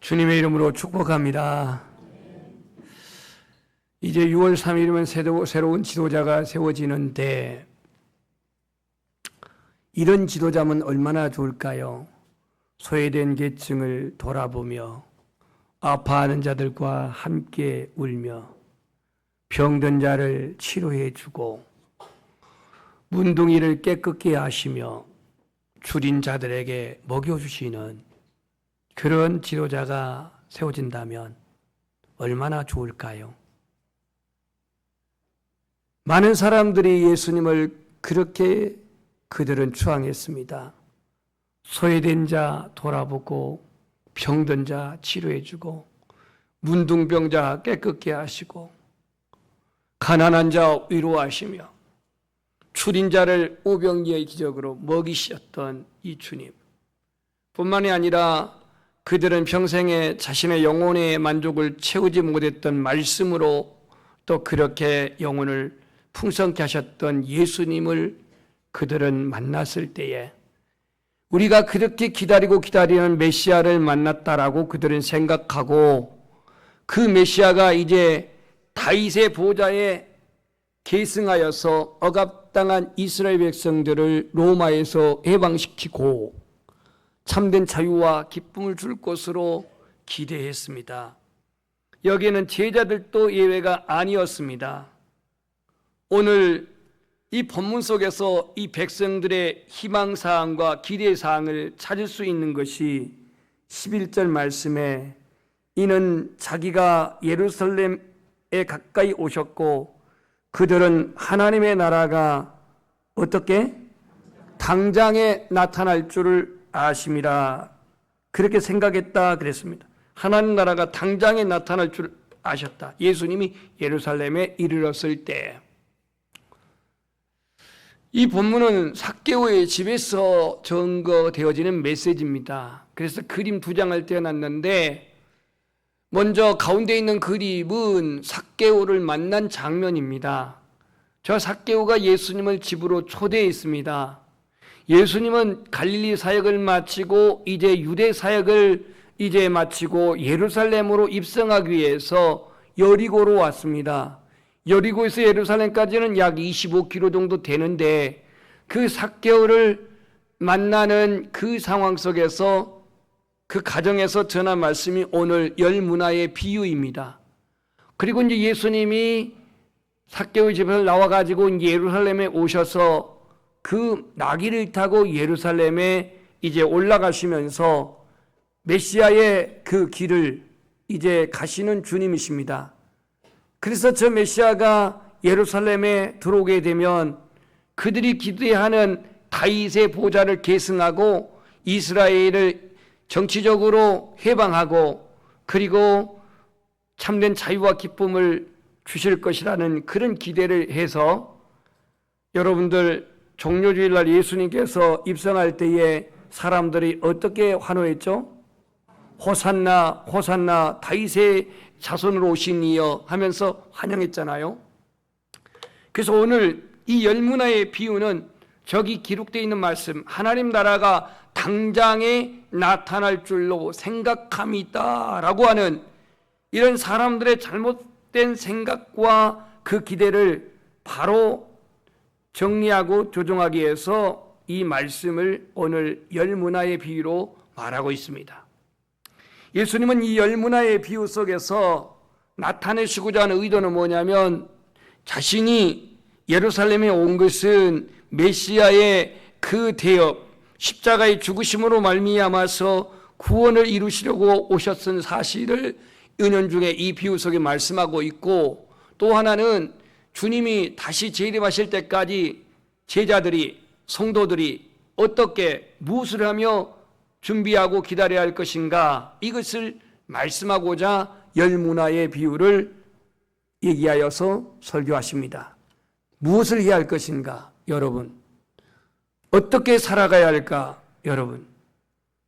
주님의 이름으로 축복합니다. 이제 6월 3일이면 새로운 지도자가 세워지는데 이런 지도자면 얼마나 좋을까요? 소외된 계층을 돌아보며 아파하는 자들과 함께 울며 병든 자를 치료해 주고 문둥이를 깨끗게 하시며 줄인 자들에게 먹여주시는 그런 지도자가 세워진다면 얼마나 좋을까요? 많은 사람들이 예수님을 그렇게 그들은 추앙했습니다. 소외된 자 돌아보고 병든 자 치료해주고 문둥병자 깨끗게 하시고 가난한 자 위로하시며 줄인 자를 오병이의 기적으로 먹이셨던 이 주님 뿐만이 아니라 그들은 평생에 자신의 영혼의 만족을 채우지 못했던 말씀으로 또 그렇게 영혼을 풍성케 하셨던 예수님을 그들은 만났을 때에 우리가 그렇게 기다리는 메시아를 만났다라고 그들은 생각하고 그 메시아가 이제 다윗의 보좌에 계승하여서 억압당한 이스라엘 백성들을 로마에서 해방시키고 참된 자유와 기쁨을 줄 것으로 기대했습니다. 여기에는 제자들도 예외가 아니었습니다. 오늘 이 본문 속에서 이 백성들의 희망사항과 기대사항을 찾을 수 있는 것이 11절 말씀에 이는 자기가 예루살렘에 가까이 오셨고 그들은 하나님의 나라가 어떻게? 당장에 나타날 줄을 아심이라 그렇게 생각했다 그랬습니다. 하나님 나라가 당장에 나타날 줄 아셨다. 예수님이 예루살렘에 이르렀을 때 이 본문은 삭개오의 집에서 전거되어지는 메시지입니다. 그래서 그림 2장을 떼어놨는데 먼저 가운데 있는 그림은 삭개오를 만난 장면입니다. 저 삭개오가 예수님을 집으로 초대했습니다. 예수님은 갈릴리 사역을 마치고 이제 유대 사역을 이제 마치고 예루살렘으로 입성하기 위해서 여리고로 왔습니다. 여리고에서 예루살렘까지는 약 25km 정도 되는데 그 삭개오를 만나는 그 상황 속에서 그 가정에서 전한 말씀이 오늘 열 문화의 비유입니다. 그리고 이제 예수님이 삭개오의 집에서 나와가지고 예루살렘에 오셔서 그 나귀를 타고 예루살렘에 이제 올라가시면서 메시아의 그 길을 이제 가시는 주님이십니다. 그래서 저 메시아가 예루살렘에 들어오게 되면 그들이 기대하는 다윗의 보좌를 계승하고 이스라엘을 정치적으로 해방하고 그리고 참된 자유와 기쁨을 주실 것이라는 그런 기대를 해서 여러분들 종료주일날 예수님께서 입성할 때에 사람들이 어떻게 환호했죠? 호산나 호산나 다윗의 자손으로 오신 이여 하면서 환영했잖아요. 그래서 오늘 이 열문화의 비유는 저기 기록되어 있는 말씀 하나님 나라가 당장에 나타날 줄로 생각함이다 라고 하는 이런 사람들의 잘못된 생각과 그 기대를 바로 정리하고 조정하기 위해서 이 말씀을 오늘 열문화의 비유로 말하고 있습니다. 예수님은 이 열문화의 비유 속에서 나타내시고자 하는 의도는 뭐냐면 자신이 예루살렘에 온 것은 메시아의 그 대업, 십자가의 죽으심으로 말미암아서 구원을 이루시려고 오셨던 사실을 은연중에 이 비유 속에 말씀하고 있고 또 하나는 주님이 다시 재림하실 때까지 제자들이 성도들이 어떻게 무엇을 하며 준비하고 기다려야 할 것인가 이것을 말씀하고자 열문화의 비유를 얘기하여서 설교하십니다. 무엇을 해야 할 것인가 여러분? 어떻게 살아가야 할까 여러분?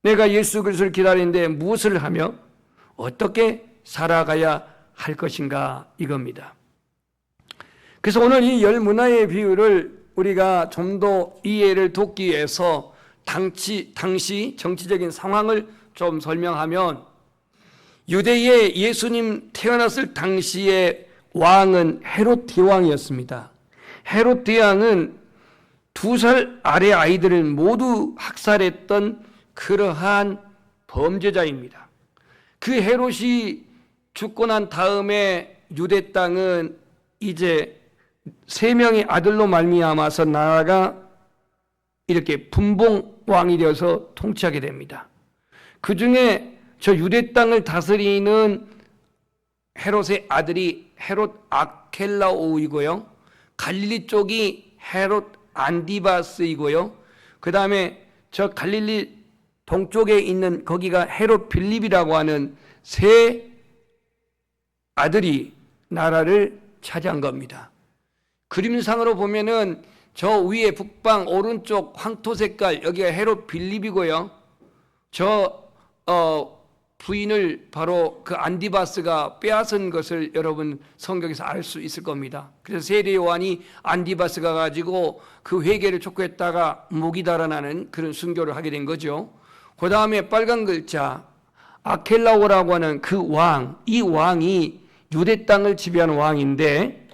내가 예수 그리스도를 기다리는데 무엇을 하며 어떻게 살아가야 할 것인가 이겁니다. 그래서 오늘 이 열문화의 비유를 우리가 좀 더 이해를 돕기 위해서 당시 정치적인 상황을 좀 설명하면 유대에 예수님 태어났을 당시의 왕은 헤롯 대왕이었습니다. 헤롯 대왕은 2살 아래 아이들을 모두 학살했던 그러한 범죄자입니다. 그 헤롯이 죽고 난 다음에 유대 땅은 이제 3명의 아들로 말미암아서 나라가 이렇게 분봉왕이 되어서 통치하게 됩니다. 그 중에 저 유대 땅을 다스리는 헤롯의 아들이 헤롯 아켈라오이고요. 갈릴리 쪽이 헤롯 안디바스이고요. 그 다음에 저 갈릴리 동쪽에 있는 거기가 헤롯 빌립이라고 하는 3 아들이 나라를 차지한 겁니다. 그림상으로 보면은 저 위에 북방 오른쪽 황토 색깔 여기가 헤롯 빌립이고요. 저 부인을 바로 그 안디바스가 빼앗은 것을 여러분 성경에서 알 수 있을 겁니다. 그래서 세례 요한이 안디바스가 가지고 그 회개를 촉구했다가 목이 달아나는 그런 순교를 하게 된 거죠. 그 다음에 빨간 글자 아켈라오라고 하는 그 왕, 이 왕이 유대 땅을 지배하는 왕인데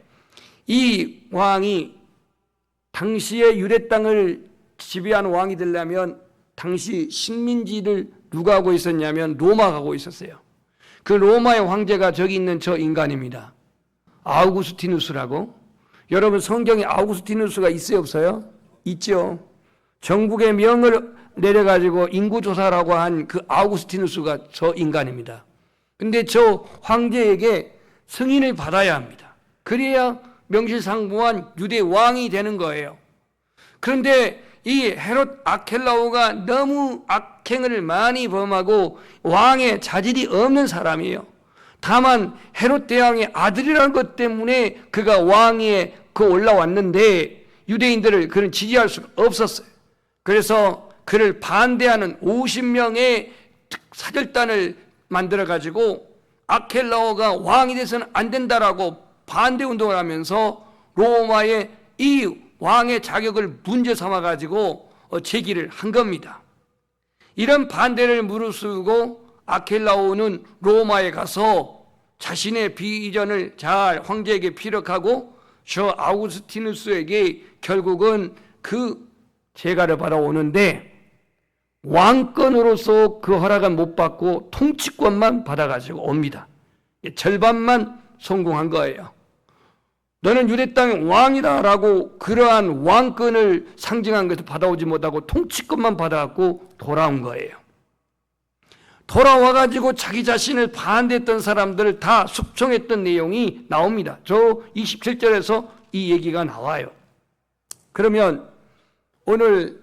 이 왕이 당시에 유대 땅을 지배하는 왕이 되려면 당시 식민지를 누가 하고 있었냐면 로마가 하고 있었어요. 그 로마의 황제가 저기 있는 저 인간입니다. 아우구스티누스라고. 여러분 성경에 아우구스티누스가 있어요 없어요? 있죠. 전국에 명을 내려가지고 인구조사라고 한 그 아우구스티누스가 저 인간입니다. 근데 저 황제에게 승인을 받아야 합니다. 그래야 명실상부한 유대 왕이 되는 거예요. 그런데 이 헤롯 아켈라오가 너무 악행을 많이 범하고 왕의 자질이 없는 사람이에요. 다만 헤롯 대왕의 아들이라는 것 때문에 그가 왕위에 올라왔는데 유대인들을 그는 지지할 수가 없었어요. 그래서 그를 반대하는 50명의 사절단을 만들어 가지고 아켈라오가 왕이 돼서는 안 된다라고 반대 운동을 하면서 로마의 이 왕의 자격을 문제 삼아 가지고 제기를 한 겁니다. 이런 반대를 무릅쓰고 아켈라오는 로마에 가서 자신의 비전을 잘 황제에게 피력하고 저 아우구스티누스에게 결국은 그 재가를 받아오는데 왕권으로서 그 허락은 못 받고 통치권만 받아가지고 옵니다. 절반만 성공한 거예요. 너는 유대 땅의 왕이다라고 그러한 왕권을 상징한 것을 받아오지 못하고 통치권만 받아갖고 돌아온 거예요. 돌아와가지고 자기 자신을 반대했던 사람들을 다 숙청했던 내용이 나옵니다. 저 27절에서 이 얘기가 나와요. 그러면 오늘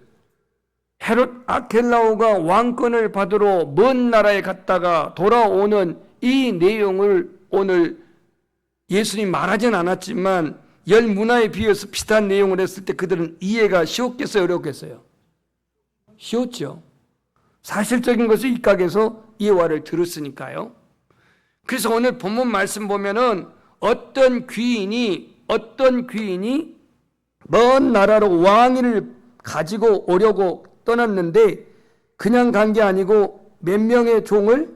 헤롯 아켈라오가 왕권을 받으러 먼 나라에 갔다가 돌아오는 이 내용을 오늘 예수님 말하진 않았지만 열 문화에 비해서 비슷한 내용을 했을 때 그들은 이해가 쉬웠겠어요? 어렵겠어요? 쉬웠죠. 사실적인 것을 입각해서 예화를 들었으니까요. 그래서 오늘 본문 말씀 보면은 어떤 귀인이 먼 나라로 왕위를 가지고 오려고 떠났는데 그냥 간 게 아니고 몇 명의 종을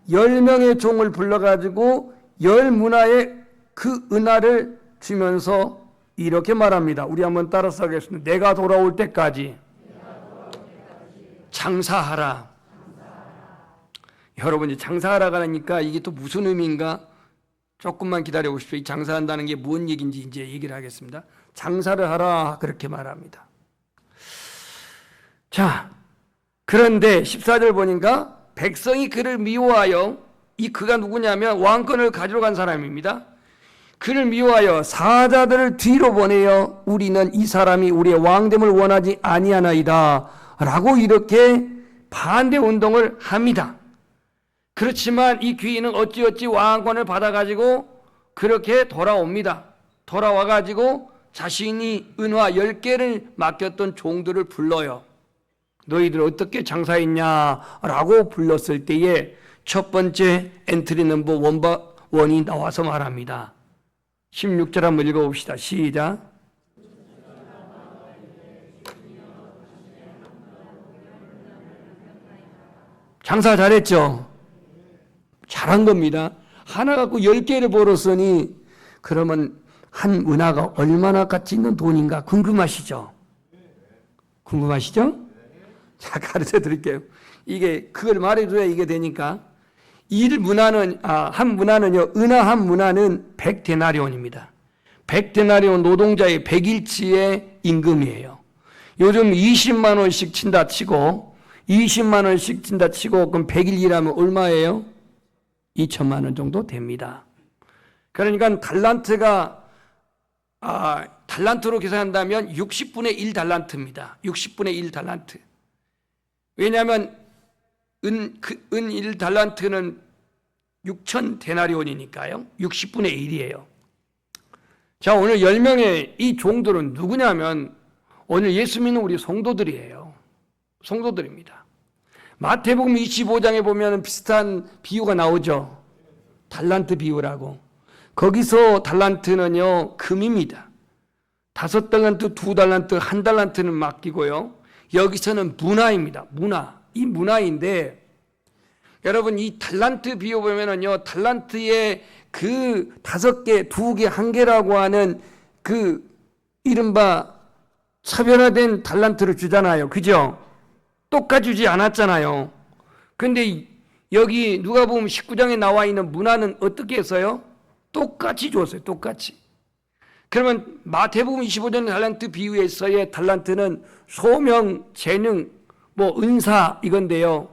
10명의 종을 불러가지고 10문화의 그 은하를 주면서 이렇게 말합니다. 우리 한번 따라서 하겠습니다. 내가 돌아올 때까지 장사하라. 여러분 이제 장사하라가 하니까 이게 또 무슨 의미인가? 조금만 기다려 보십시오. 이 장사한다는 게 뭔 얘기인지 이제 얘기를 하겠습니다. 장사를 하라 그렇게 말합니다. 자, 그런데 14절 보니까 백성이 그를 미워하여 이 그가 누구냐면 왕권을 가지러 간 사람입니다. 그를 미워하여 사자들을 뒤로 보내어 우리는 이 사람이 우리의 왕됨을 원하지 아니하나이다 라고 이렇게 반대 운동을 합니다. 그렇지만 이 귀인은 어찌어찌 왕권을 받아가지고 그렇게 돌아옵니다. 돌아와가지고 자신이 은화 10개를 맡겼던 종들을 불러요. 너희들 어떻게 장사했냐라고 불렀을 때에 첫 번째 엔트리 넘버 1이 나와서 말합니다. 16절 한번 읽어봅시다. 시작. 장사 잘했죠? 잘한 겁니다. 하나 갖고 10개를 벌었으니 그러면 한 문화가 얼마나 가치 있는 돈인가 궁금하시죠? 궁금하시죠? 자, 가르쳐 드릴게요. 이게 그걸 말해줘야 이게 되니까. 한 문화는요, 은하 한 문화는 100데나리온입니다. 100데나리온 노동자의 100일치의 임금이에요. 요즘 20만 원씩 친다 치고, 20만 원씩 친다 치고, 그럼 100일 일하면 얼마예요? 2천만 원 정도 됩니다. 그러니까 달란트로 계산한다면 60분의 1 달란트입니다. 60분의 1 달란트. 왜냐하면 은 1 달란트는 6천 데나리온이니까요. 60분의 1이에요. 자, 오늘 10명의 이 종들은 누구냐면 오늘 예수 믿는 우리 성도들이에요. 성도들입니다. 마태복음 25장에 보면 비슷한 비유가 나오죠. 달란트 비유라고. 거기서 달란트는요, 금입니다. 5달란트, 2달란트, 1달란트는 맡기고요. 여기서는 문화입니다. 문화. 이 문화인데, 여러분, 이 달란트 비유 보면은요, 달란트의 그 5개, 2개, 1개라고 하는 그 이른바 차별화된 달란트를 주잖아요. 그죠? 똑같이 주지 않았잖아요. 근데 여기 누가복음 19장에 나와 있는 문화는 어떻게 했어요? 똑같이 줬어요. 똑같이. 그러면 마태복음 25장 달란트 비유에서의 달란트는 소명, 재능, 은사 이건데요.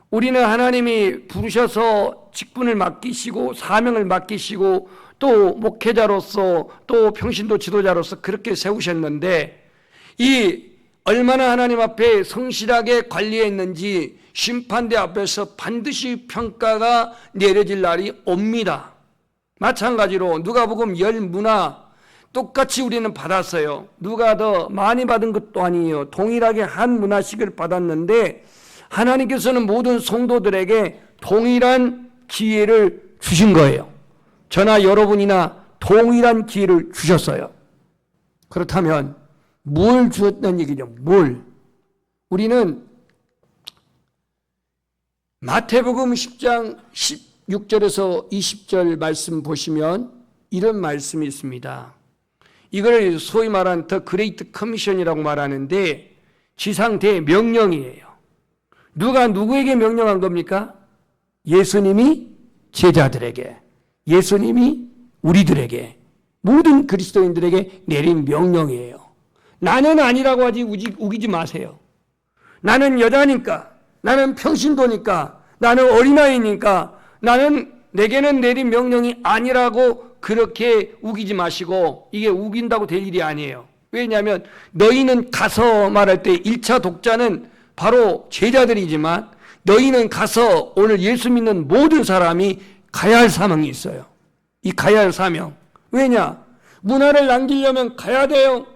우리는 하나님이 부르셔서 직분을 맡기시고 사명을 맡기시고 또 목회자로서 또 평신도 지도자로서 그렇게 세우셨는데 이 얼마나 하나님 앞에 성실하게 관리했는지 심판대 앞에서 반드시 평가가 내려질 날이 옵니다. 마찬가지로 누가복음 10문화 똑같이 우리는 받았어요. 누가 더 많이 받은 것도 아니에요. 동일하게 한 문화씩을 받았는데 하나님께서는 모든 성도들에게 동일한 기회를 주신 거예요. 저나 여러분이나 동일한 기회를 주셨어요. 그렇다면 뭘 주었다는 얘기죠? 뭘? 우리는 마태복음 10장 16절에서 20절 말씀 보시면 이런 말씀이 있습니다. 이걸 소위 말하는 더 그레이트 커미션이라고 말하는데 지상대 명령이에요. 누가 누구에게 명령한 겁니까? 예수님이 제자들에게, 예수님이 우리들에게, 모든 그리스도인들에게 내린 명령이에요. 나는 아니라고 하지 우기지 마세요. 나는 여자니까, 나는 평신도니까, 나는 어린아이니까, 내게는 내린 명령이 아니라고 그렇게 우기지 마시고 이게 우긴다고 될 일이 아니에요. 왜냐하면 너희는 가서 말할 때 1차 독자는 바로 제자들이지만 너희는 가서 오늘 예수 믿는 모든 사람이 가야 할 사명이 있어요. 이 가야 할 사명. 왜냐? 문화를 남기려면 가야 돼요.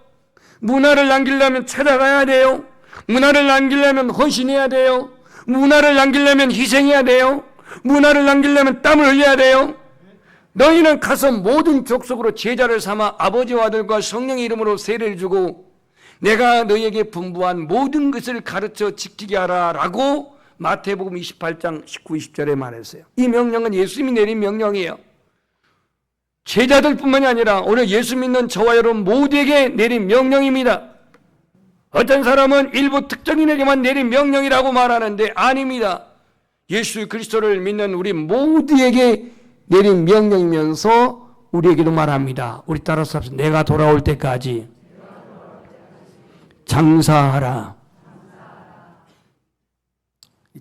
문화를 남기려면 찾아가야 돼요. 문화를 남기려면 헌신해야 돼요. 문화를 남기려면 희생해야 돼요. 문화를 남기려면 땀을 흘려야 돼요. 너희는 가서 모든 족속으로 제자를 삼아 아버지와 아들과 성령의 이름으로 세례를 주고 내가 너희에게 분부한 모든 것을 가르쳐 지키게 하라 라고 마태복음 28장 19, 20절에 말했어요. 이 명령은 예수님이 내린 명령이에요. 제자들뿐만이 아니라 오늘 예수 믿는 저와 여러분 모두에게 내린 명령입니다. 어떤 사람은 일부 특정인에게만 내린 명령이라고 말하는데 아닙니다. 예수 그리스도를 믿는 우리 모두에게 내린 명령이면서 우리에게도 말합니다. 우리 따라서 합시다. 내가 돌아올 때까지 장사하라.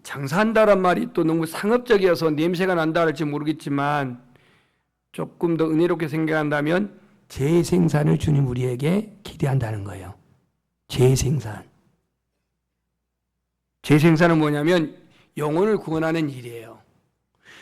장사한다란 말이 또 너무 상업적이어서 냄새가 난다 할지 모르겠지만 조금 더 은혜롭게 생각한다면 재생산을 주님 우리에게 기대한다는 거예요. 재생산. 재생산은 뭐냐면 영혼을 구원하는 일이에요.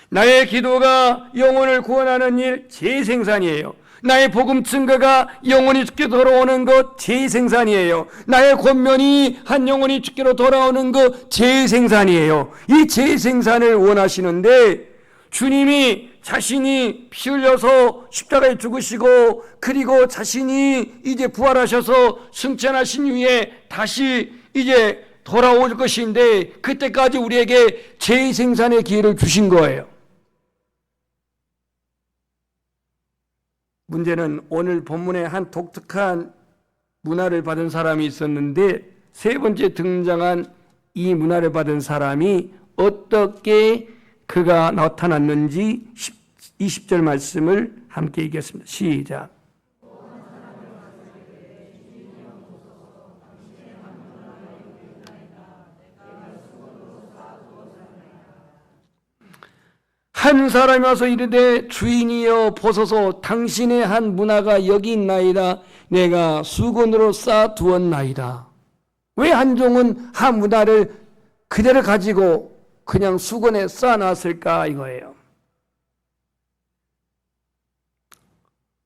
나의 기도가 영혼을 구원하는 일, 재생산이에요. 나의 복음 증거가 영혼이 주께 돌아오는 것, 재생산이에요. 나의 권면이 한 영혼이 주께로 돌아오는 것, 재생산이에요. 이 재생산을 원하시는데 주님이 자신이 피 흘려서 십자가에 죽으시고 그리고 자신이 이제 부활하셔서 승천하신 후에 다시 이제 돌아올 것인데 그때까지 우리에게 재생산의 기회를 주신 거예요. 문제는 오늘 본문에 한 독특한 문화를 받은 사람이 있었는데 세 번째 등장한 이 문화를 받은 사람이 어떻게 그가 나타났는지 20절 말씀을 함께 읽겠습니다. 시작. 한 사람이 와서 이르되 주인이여 보소서 당신의 한 문화가 여기 있나이다. 내가 수건으로 쌓아두었나이다. 왜 한 종은 한 문화를 그대로 가지고 그냥 수건에 쌓아놨을까 이거예요.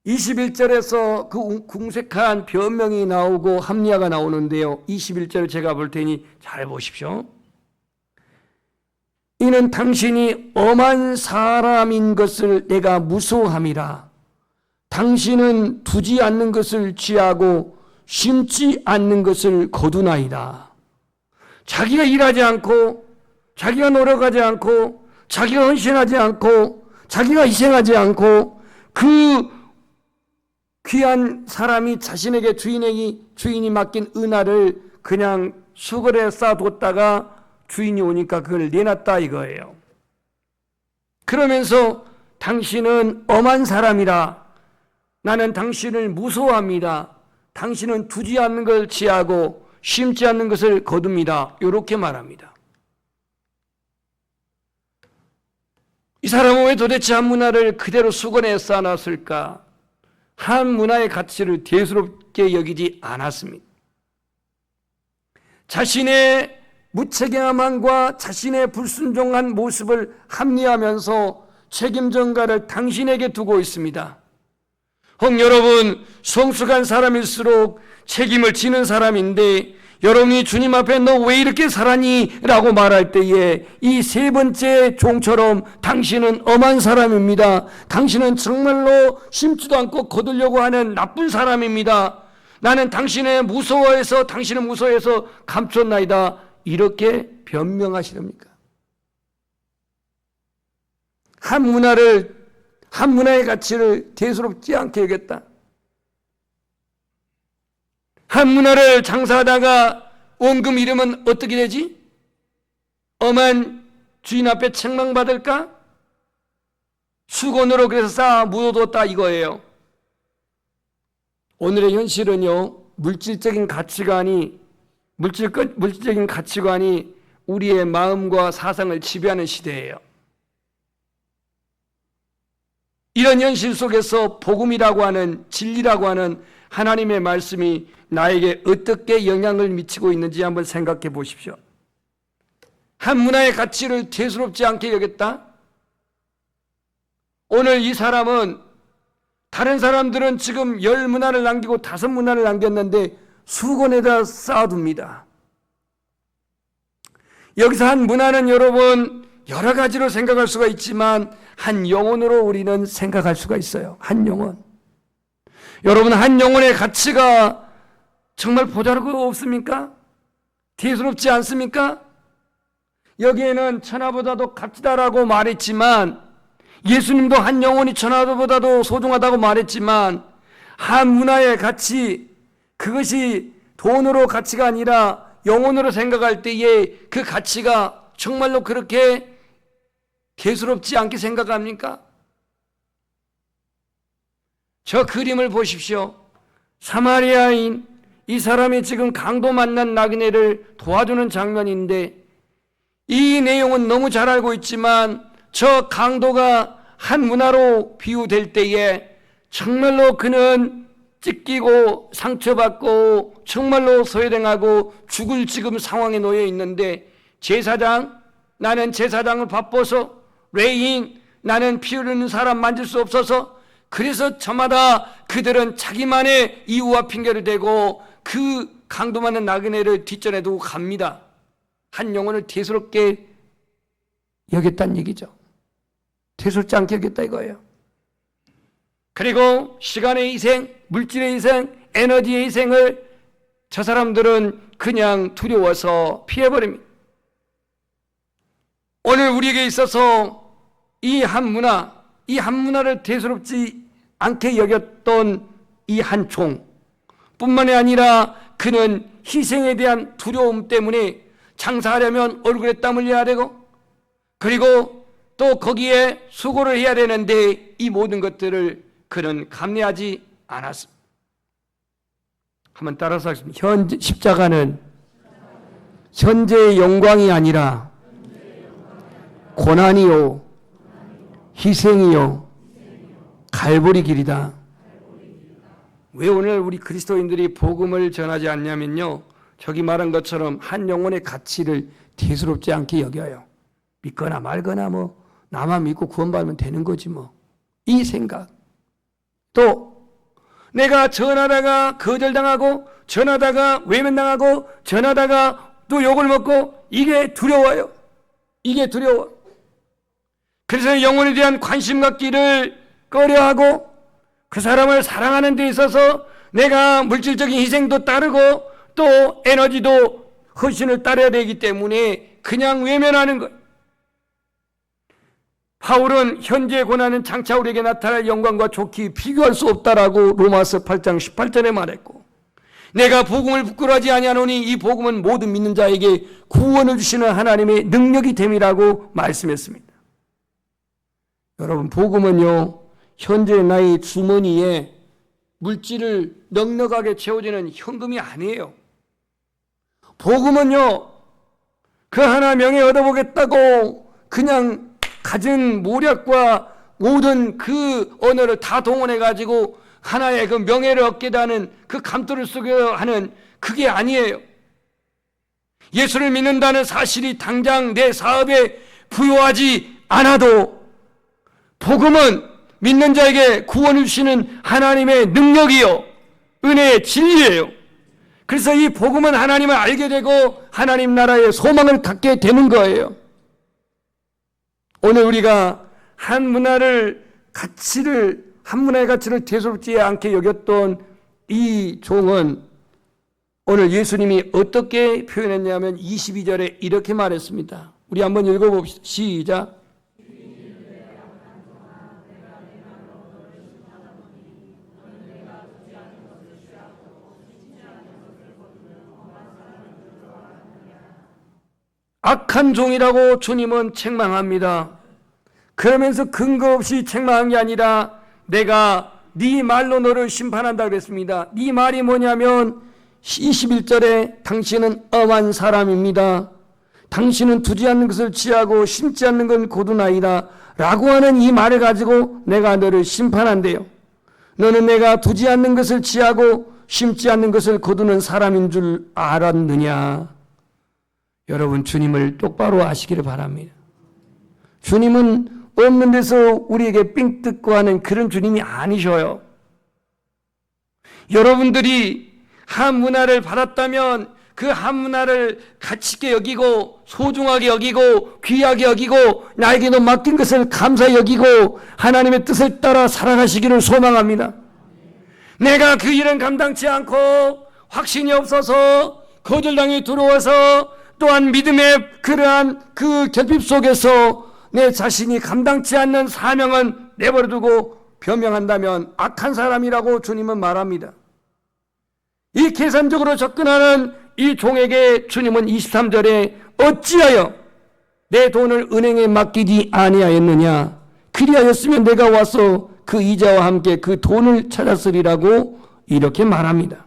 21절에서 그 궁색한 변명이 나오고 합리화가 나오는데요. 21절을 제가 볼 테니 잘 보십시오. 이는 당신이 엄한 사람인 것을 내가 무서워함이라. 당신은 두지 않는 것을 취하고 심지 않는 것을 거두나이다. 자기가 일하지 않고 자기가 노력하지 않고 자기가 헌신하지 않고 자기가 희생하지 않고 그 귀한 사람이 자신에게 주인이 맡긴 은하를 그냥 수건에 쌓아뒀다가 주인이 오니까 그걸 내놨다 이거예요. 그러면서 당신은 엄한 사람이라. 나는 당신을 무서워합니다. 당신은 두지 않는 걸 취하고 심지 않는 것을 거둡니다. 이렇게 말합니다. 이 사람은 왜 도대체 한 문화를 그대로 수건에 쌓아놨을까? 한 문화의 가치를 대수롭게 여기지 않았습니다. 자신의 무책임함과 자신의 불순종한 모습을 합리하면서 책임 전가를 당신에게 두고 있습니다. 혹 여러분 성숙한 사람일수록 책임을 지는 사람인데 여러분이 주님 앞에 너 왜 이렇게 살았니? 라고 말할 때에 이 세 번째 종처럼 당신은 엄한 사람입니다. 당신은 정말로 심지도 않고 거두려고 하는 나쁜 사람입니다. 나는 당신을 무서워해서 감췄나이다. 이렇게 변명하시렵니까? 한 문화의 가치를 대수롭지 않게 여겼다. 한 문화를 장사하다가 원금 잃으면 어떻게 되지? 엄한 주인 앞에 책망받을까? 수건으로 그래서 쌓아 묻어뒀다 이거예요. 오늘의 현실은요, 물질적인 가치관이 우리의 마음과 사상을 지배하는 시대예요. 이런 현실 속에서 복음이라고 하는 진리라고 하는 하나님의 말씀이 나에게 어떻게 영향을 미치고 있는지 한번 생각해 보십시오. 한 문화의 가치를 대수롭지 않게 여겼다? 오늘 이 사람은 다른 사람들은 지금 10문화를 남기고 5문화를 남겼는데 수건에다 쌓아둡니다. 여기서 한 문화는 여러분 여러 가지로 생각할 수가 있지만 한 영혼으로 우리는 생각할 수가 있어요. 한 영혼. 여러분 한 영혼의 가치가 정말 보잘것 없습니까? 대수롭지 않습니까? 여기에는 천하보다도 값지다라고 말했지만 예수님도 한 영혼이 천하보다도 소중하다고 말했지만 한 문화의 가치, 그것이 돈으로 가치가 아니라 영혼으로 생각할 때에 그 가치가 정말로 그렇게 대수롭지 않게 생각합니까? 저 그림을 보십시오. 사마리아인 이 사람이 지금 강도 만난 나그네를 도와주는 장면인데 이 내용은 너무 잘 알고 있지만 저 강도가 한 문화로 비유될 때에 정말로 그는 찢기고 상처받고 정말로 소외당하고 죽을 지금 상황에 놓여 있는데 제사장, 나는 제사장을 바빠서 레인, 나는 피 흐르는 사람 만질 수 없어서 그래서 저마다 그들은 자기만의 이유와 핑계를 대고 그 강도 많은 나그네를 뒷전에 두고 갑니다. 한 영혼을 대수롭게 여겼다는 얘기죠. 대수롭지 않게 여겼다 이거예요. 그리고 시간의 희생, 물질의 희생, 에너지의 희생을 저 사람들은 그냥 두려워서 피해버립니다. 오늘 우리에게 있어서 이 한 문화를 대수롭지 않게 여겼던 이 한 종 뿐만이 아니라 그는 희생에 대한 두려움 때문에 장사하려면 얼굴에 땀 흘려야 되고 그리고 또 거기에 수고를 해야 되는데 이 모든 것들을 그는 감내하지 않았습니다. 한번 따라서 하겠습니다. 십자가는 현재의 영광이 아니라 고난이요 희생이요 갈보리 길이다. 왜 오늘 우리 그리스도인들이 복음을 전하지 않냐면요, 저기 말한 것처럼 한 영혼의 가치를 대수롭지 않게 여겨요. 믿거나 말거나 뭐 나만 믿고 구원받으면 되는 거지 뭐, 이 생각. 또 내가 전하다가 거절당하고 전하다가 외면당하고 전하다가 또 욕을 먹고, 이게 두려워요. 이게 두려워. 그래서 영혼에 대한 관심 갖기를 꺼려하고 그 사람을 사랑하는 데 있어서 내가 물질적인 희생도 따르고 또 에너지도 헌신을 따라야 되기 때문에 그냥 외면하는 것. 바울은 현재의 고난은 장차 우리에게 나타날 영광과 좋게 비교할 수 없다라고 로마서 8장 18절에 말했고, 내가 복음을 부끄러워하지 아니하노니 이 복음은 모든 믿는 자에게 구원을 주시는 하나님의 능력이 됨이라고 말씀했습니다. 여러분, 복음은요, 현재 나의 주머니에 물질을 넉넉하게 채워주는 현금이 아니에요. 복음은요, 그 하나 명예 얻어보겠다고 그냥 가진 모략과 모든 그 언어를 다 동원해가지고 하나의 그 명예를 얻게 하는 그 감투를 쓰게 하는, 그게 아니에요. 예수를 믿는다는 사실이 당장 내 사업에 부여하지 않아도 복음은 믿는 자에게 구원을 주시는 하나님의 능력이요 은혜의 진리예요. 그래서 이 복음은 하나님을 알게 되고 하나님 나라의 소망을 갖게 되는 거예요. 오늘 우리가 한 문화의 가치를 대수롭지 않게 여겼던 이 종은 오늘 예수님이 어떻게 표현했냐면 22절에 이렇게 말했습니다. 우리 한번 읽어봅시다. 시작. 악한 종이라고 주님은 책망합니다. 그러면서 근거 없이 책망한 게 아니라 내가 네 말로 너를 심판한다 그랬습니다. 네 말이 뭐냐면 21절에 당신은 엄한 사람입니다. 당신은 두지 않는 것을 취하고 심지 않는 건 거두나이다 라고 하는 이 말을 가지고 내가 너를 심판한대요. 너는 내가 두지 않는 것을 취하고 심지 않는 것을 거두는 사람인 줄 알았느냐. 여러분, 주님을 똑바로 아시기를 바랍니다. 주님은 없는 데서 우리에게 삥 뜯고 하는 그런 주님이 아니셔요. 여러분들이 한 문화를 받았다면 그 한 문화를 가치 있게 여기고 소중하게 여기고 귀하게 여기고 나에게 너 맡긴 것을 감사히 여기고 하나님의 뜻을 따라 살아가시기를 소망합니다. 내가 그 일은 감당치 않고 확신이 없어서 거절당이 들어와서 또한 믿음의 그러한 그 결핍 속에서 내 자신이 감당치 않는 사명은 내버려두고 변명한다면 악한 사람이라고 주님은 말합니다. 이 계산적으로 접근하는 이 종에게 주님은 23절에 어찌하여 내 돈을 은행에 맡기지 아니하였느냐. 그리하였으면 내가 와서 그 이자와 함께 그 돈을 찾았으리라고 이렇게 말합니다.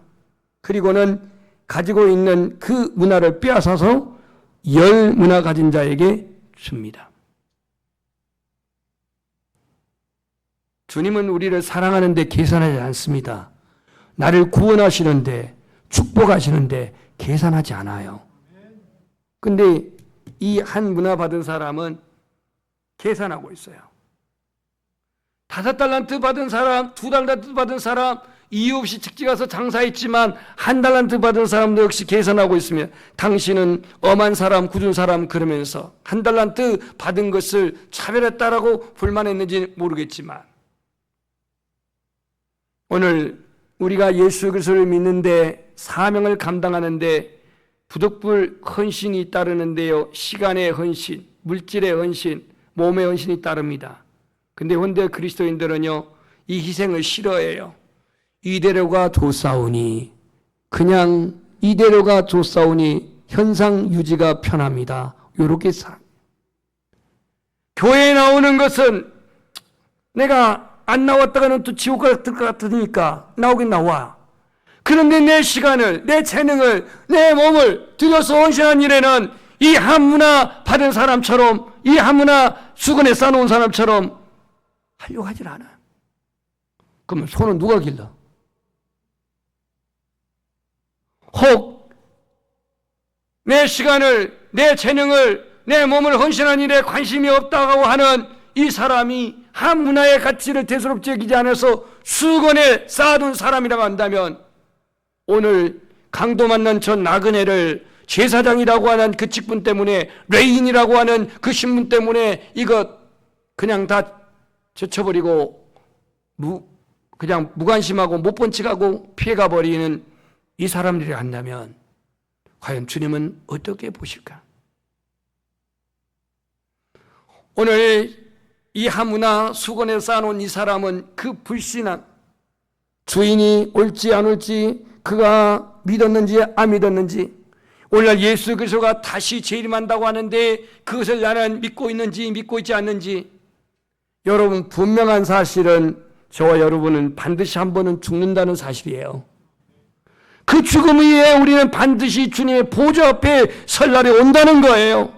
그리고는 가지고 있는 그 문화를 빼앗아서 10문화 가진 자에게 줍니다. 주님은 우리를 사랑하는데 계산하지 않습니다. 나를 구원하시는데 축복하시는데 계산하지 않아요. 근데 이 한 문화 받은 사람은 계산하고 있어요. 5달란트 받은 사람, 2달란트 받은 사람, 이유 없이 직지 가서 장사했지만 1달란트 받은 사람도 역시 계산하고 있으며 당신은 엄한 사람, 굳은 사람 그러면서 1달란트 받은 것을 차별했다라고 불만했는지 모르겠지만 오늘 우리가 예수 그리스도를 믿는데 사명을 감당하는데 부득불 헌신이 따르는데요. 시간의 헌신, 물질의 헌신, 몸의 헌신이 따릅니다. 근데 현대 그리스도인들은요, 이 희생을 싫어해요. 이대로가 좋사오니, 그냥 이대로가 좋사오니 현상 유지가 편합니다. 요렇게 살. 교회에 나오는 것은 내가 안 나왔다가는 또 지옥 갈 것 같으니까 나오긴 나와. 그런데 내 시간을, 내 재능을, 내 몸을 들여서 헌신한 일에는 이 한문화 받은 사람처럼, 이 한문화 수건에 싸놓은 사람처럼 하려고 하질 않아. 그러면 손은 누가 길러? 혹 내 시간을, 내 재능을, 내 몸을 헌신한 일에 관심이 없다고 하는 이 사람이 한문화의 가치를 대수롭지 여기지 않아서 수건에 쌓아둔 사람이라고 한다면, 오늘 강도 만난 저 나그네를 제사장이라고 하는 그 직분 때문에, 레인이라고 하는 그 신분 때문에 이것 그냥 다 제쳐버리고 그냥 무관심하고 못 본 척하고 피해가 버리는 이 사람들이 한다면 과연 주님은 어떻게 보실까? 오늘 이 한문화 수건에 쌓아놓은 이 사람은 그 불신한, 주인이 올지 안 올지, 그가 믿었는지 안 믿었는지, 오늘날 예수 그리스도가 다시 재림한다고 하는데 그것을 나는 믿고 있는지 믿고 있지 않는지, 여러분 분명한 사실은 저와 여러분은 반드시 한 번은 죽는다는 사실이에요. 그 죽음 위에 우리는 반드시 주님의 보좌 앞에 설 날이 온다는 거예요.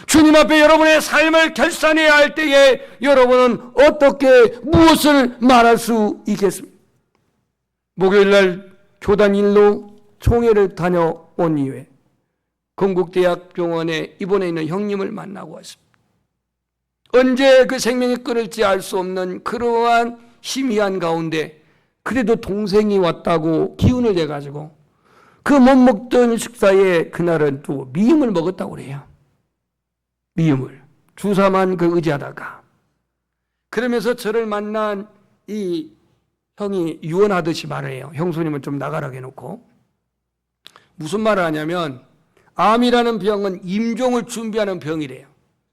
주님 앞에 여러분의 삶을 결산해야 할 때에 여러분은 어떻게 무엇을 말할 수 있겠습니까? 목요일날 교단 일로 총회를 다녀온 이후에 건국대학 병원에 입원해 있는 형님을 만나고 왔습니다. 언제 그 생명이 끊을지 알 수 없는 그러한 희미한 가운데 그래도 동생이 왔다고 기운을 내가지고 그 못 먹던 식사에 그날은 또 미음을 먹었다고 그래요. 미음을. 주사만 그 의지하다가. 그러면서 저를 만난 이 형이 유언하듯이 말을 해요. 형수님은 좀 나가라고 해놓고. 무슨 말을 하냐면, 암이라는 병은 임종을 준비하는 병이래요.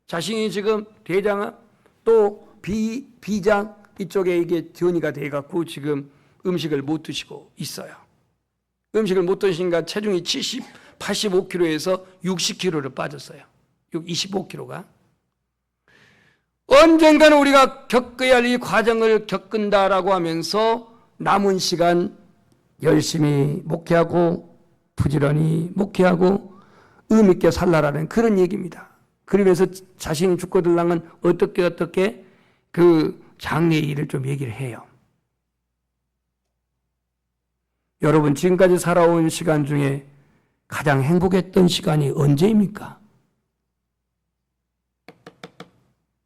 자신이 지금 대장 또 비장 이쪽에 이게 전이가 돼갖고 지금 음식을 못 드시고 있어요. 음식을 못 드시니까 체중이 85kg에서 60kg로 빠졌어요. 25kg가. 언젠가는 우리가 겪어야 할 이 과정을 겪는다라고 하면서 남은 시간 열심히 목회하고 부지런히 목회하고 의미 있게 살라라는 그런 얘기입니다. 그러면서 자신이 죽고 들랑은 어떻게 그 장례 일을 좀 얘기를 해요. 여러분 지금까지 살아온 시간 중에 가장 행복했던 시간이 언제입니까?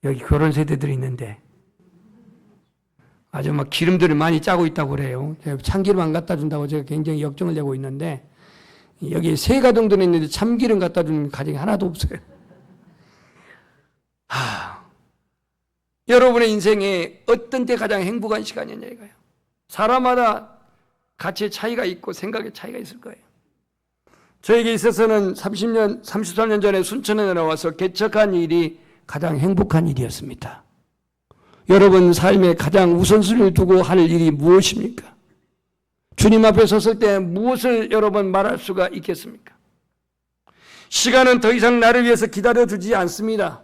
여기 그런 세대들이 있는데 아주 막 기름들을 많이 짜고 있다고 그래요. 참기름 안 갖다 준다고 제가 굉장히 역정을 내고 있는데 여기 세 가정들이 있는데 참기름 갖다 주는 가정이 하나도 없어요. 여러분의 인생에 어떤 때 가장 행복한 시간이냐 이거예요. 사람마다 가치의 차이가 있고 생각의 차이가 있을 거예요. 저에게 있어서는 33년 전에 순천에 나와서 개척한 일이 가장 행복한 일이었습니다. 여러분 삶에 가장 우선순위를 두고 할 일이 무엇입니까? 주님 앞에 섰을 때 무엇을 여러분 말할 수가 있겠습니까? 시간은 더 이상 나를 위해서 기다려주지 않습니다.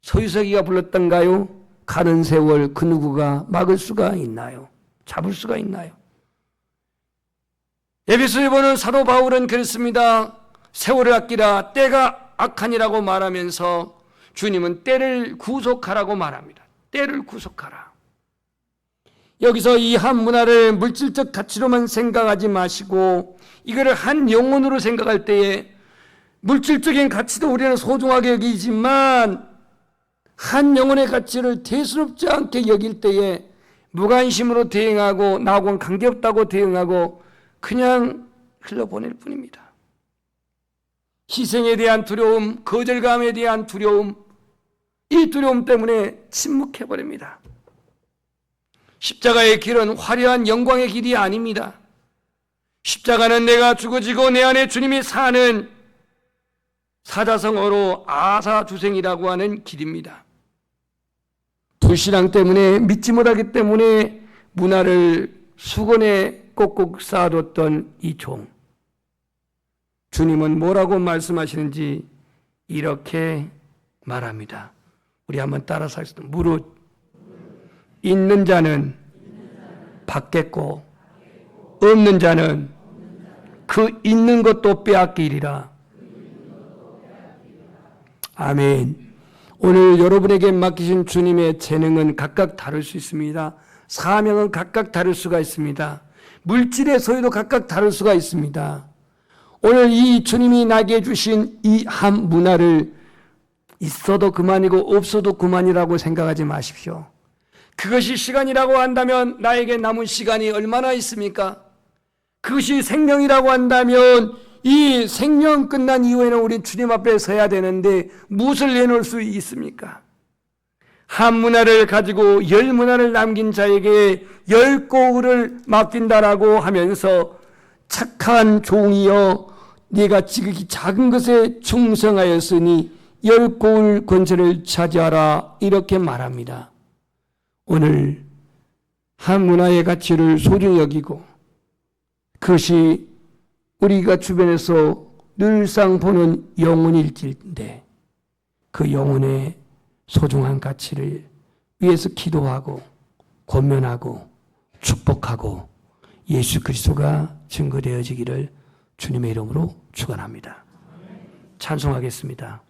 서유석이가 불렀던가요? 가는 세월 그 누구가 막을 수가 있나요? 잡을 수가 있나요? 에베소에 보는 사도 바울은 그랬습니다. 세월을 아끼라 때가 악하니라고 말하면서 주님은 때를 구속하라고 말합니다. 때를 구속하라. 여기서 이 한 문화를 물질적 가치로만 생각하지 마시고 이거를 한 영혼으로 생각할 때에 물질적인 가치도 우리는 소중하게 여기지만 한 영혼의 가치를 대수롭지 않게 여길 때에 무관심으로 대응하고 나하고는 관계없다고 대응하고 그냥 흘려보낼 뿐입니다. 희생에 대한 두려움, 거절감에 대한 두려움, 이 두려움 때문에 침묵해버립니다. 십자가의 길은 화려한 영광의 길이 아닙니다. 십자가는 내가 죽어지고 내 안에 주님이 사는 사자성어로 아사주생이라고 하는 길입니다. 불신앙 때문에 믿지 못하기 때문에 문화를 수건에 꼭꼭 쌓아뒀던 이 종. 주님은 뭐라고 말씀하시는지 이렇게 말합니다. 우리 한번 따라서 하겠습니다. 무릇 있는 자는 받겠고 없는 자는 그 있는 것도 빼앗기리라. 아멘. 오늘 여러분에게 맡기신 주님의 재능은 각각 다를 수 있습니다. 사명은 각각 다를 수가 있습니다. 물질의 소유도 각각 다를 수가 있습니다. 오늘 이 주님이 나에게 주신 이 한 문화를 있어도 그만이고 없어도 그만이라고 생각하지 마십시오. 그것이 시간이라고 한다면 나에게 남은 시간이 얼마나 있습니까? 그것이 생명이라고 한다면 이 생명 끝난 이후에는 우리 주님 앞에 서야 되는데 무엇을 내놓을 수 있습니까? 한 문화를 가지고 열 문화를 남긴 자에게 열 고울을 맡긴다라고 하면서 착한 종이여 네가 지극히 작은 것에 충성하였으니 열 고울 권세를 차지하라 이렇게 말합니다. 오늘 한 문화의 가치를 소중히 여기고 그것이 우리가 주변에서 늘상 보는 영혼일지인데 그 영혼의 소중한 가치를 위해서 기도하고 권면하고 축복하고 예수 그리스도가 증거되어지기를 주님의 이름으로 축원합니다. 찬송하겠습니다.